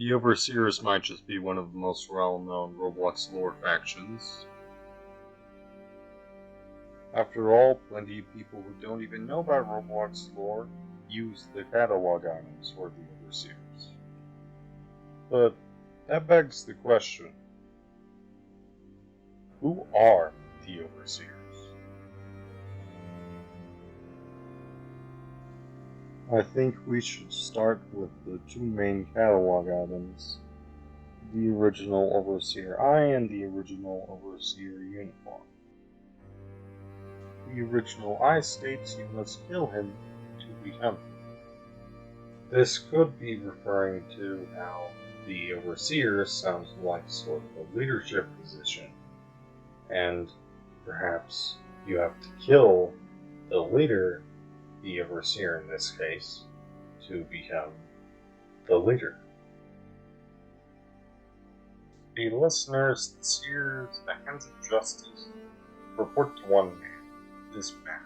The Overseers might just be one of the most well-known Roblox lore factions. After all, plenty of people who don't even know about Roblox lore use the catalog items for the Overseers. But that begs the question, who are the Overseers? I think we should start with the two main catalog items, the original Overseer Eye and the original Overseer uniform. The original Eye states you must kill him to become him. This could be referring to how the Overseer sounds like sort of a leadership position, and perhaps you have to kill the leader, the Overseer in this case, to become the leader. The listeners, the seers, the hands of justice report to one man, this man.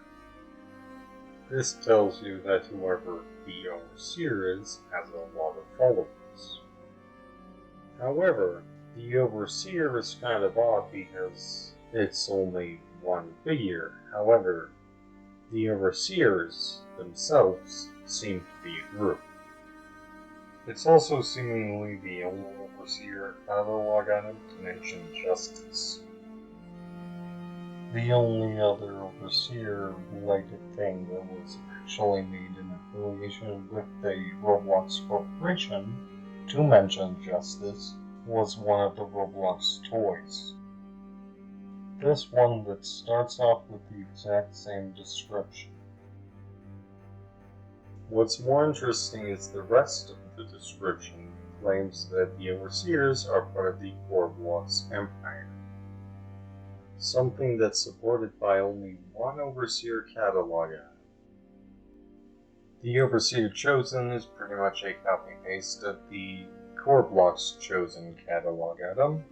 This tells you that whoever the Overseer is has a lot of followers. However, the Overseer is kind of odd because it's only one figure. However, the Overseers themselves seem to be a group. It's also seemingly the only Overseer catalog item to mention justice. The only other Overseer-related thing that was actually made in affiliation with the Roblox Corporation to mention justice was one of the Roblox toys. This one that starts off with the exact same description. What's more interesting is the rest of the description claims that the Overseers are part of the Korblox Empire. Something that's supported by only one Overseer catalog item. The Overseer Chosen is pretty much a copy-paste of the Korblox Chosen catalog item,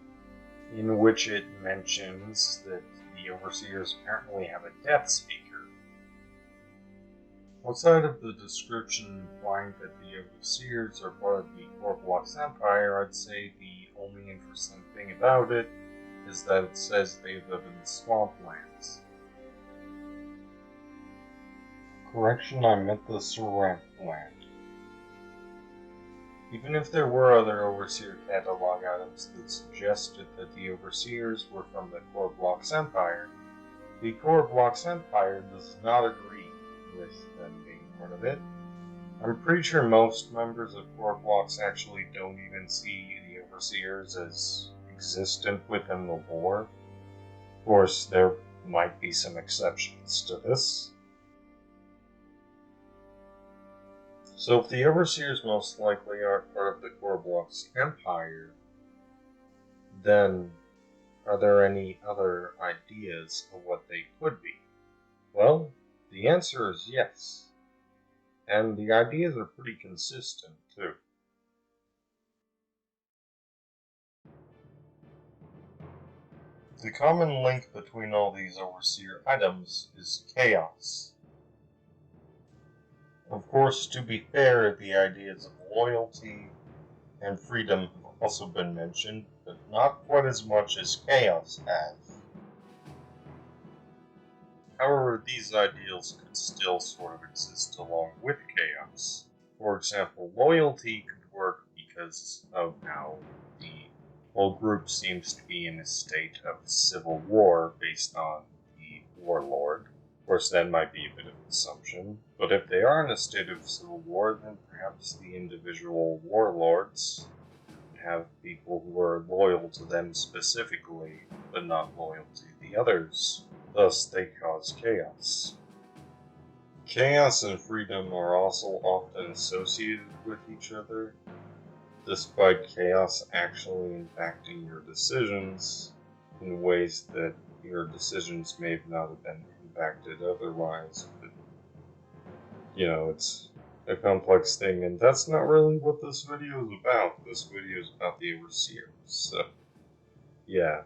in which it mentions that the Overseers apparently have a Death Speaker. Outside of the description implying that the Overseers are part of the Korblox Empire, I'd say the only interesting thing about it is that it says they live in the swamplands. Correction, I meant the Swampland. Even if there were other Overseer catalog items that suggested that the Overseers were from the Korblox Empire, the Korblox Empire does not agree with them being part of it. I'm pretty sure most members of Korblox actually don't even see the Overseers as existent within the lore. Of course, there might be some exceptions to this. So if the Overseers most likely are part of the Korblox Empire, then are there any other ideas of what they could be? Well, the answer is yes. And the ideas are pretty consistent, too. The common link between all these Overseer items is chaos. Of course, to be fair, the ideas of loyalty and freedom have also been mentioned, but not quite as much as chaos has. However, these ideals could still sort of exist along with chaos. For example, loyalty could work because of how the whole group seems to be in a state of civil war based on the warlord. Of course, that might be a bit of an assumption, but if they are in a state of civil war, then perhaps the individual warlords have people who are loyal to them specifically, but not loyal to the others. Thus, they cause chaos. Chaos and freedom are also often associated with each other, despite chaos actually impacting your decisions in ways that your decisions may not have been impacted otherwise. But, it's a complex thing, and that's not really what this video is about. This video is about the Overseers, so yeah.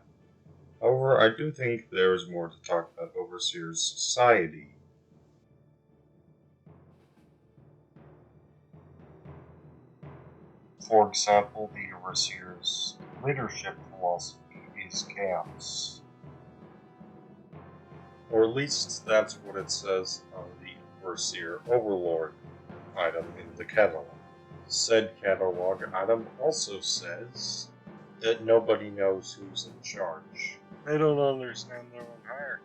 However, I do think there is more to talk about Overseers society. For example, the Overseer's leadership philosophy is chaos. Or at least that's what it says on the Overseer Overlord item in the catalog. Said catalog item also says that nobody knows who's in charge. They don't understand their own hierarchy.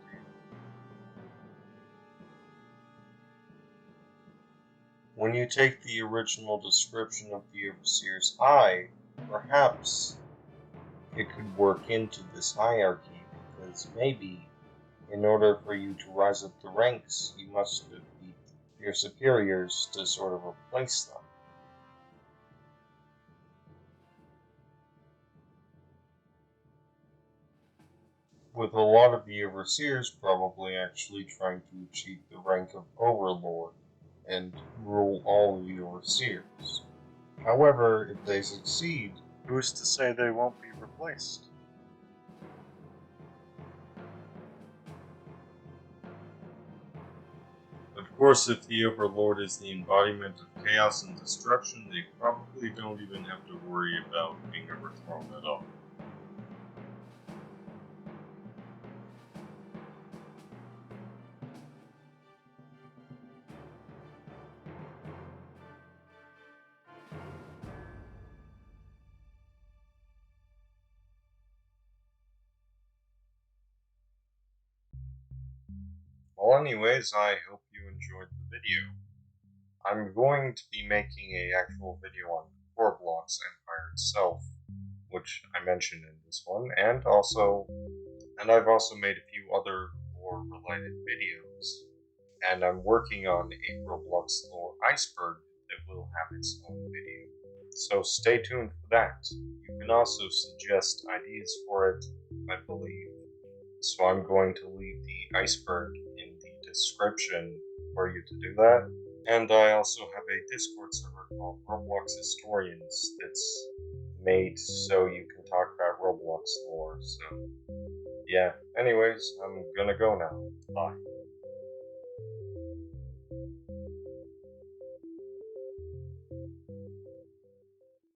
When you take the original description of the Overseer's eye, perhaps it could work into this hierarchy, because maybe, in order for you to rise up the ranks, you must defeat your superiors to sort of replace them. With a lot of the Overseers probably actually trying to achieve the rank of Overlord and rule all the Overseers. However, if they succeed, who's to say they won't be replaced? Of course, if the Overlord is the embodiment of chaos and destruction, they probably don't even have to worry about being overthrown at all. Well, anyways, I hope you enjoyed the video. I'm going to be making an actual video on Korblox Empire itself, which I mentioned in this one, and I've also made a few other lore-related videos. And I'm working on a Roblox lore iceberg that will have its own video. So stay tuned for that. You can also suggest ideas for it, I believe. So I'm going to leave the iceberg in the description for you to do that. And I also have a Discord server called Roblox Historians that's made so you can talk about Roblox lore. So, yeah. Anyways, I'm gonna go now. Bye.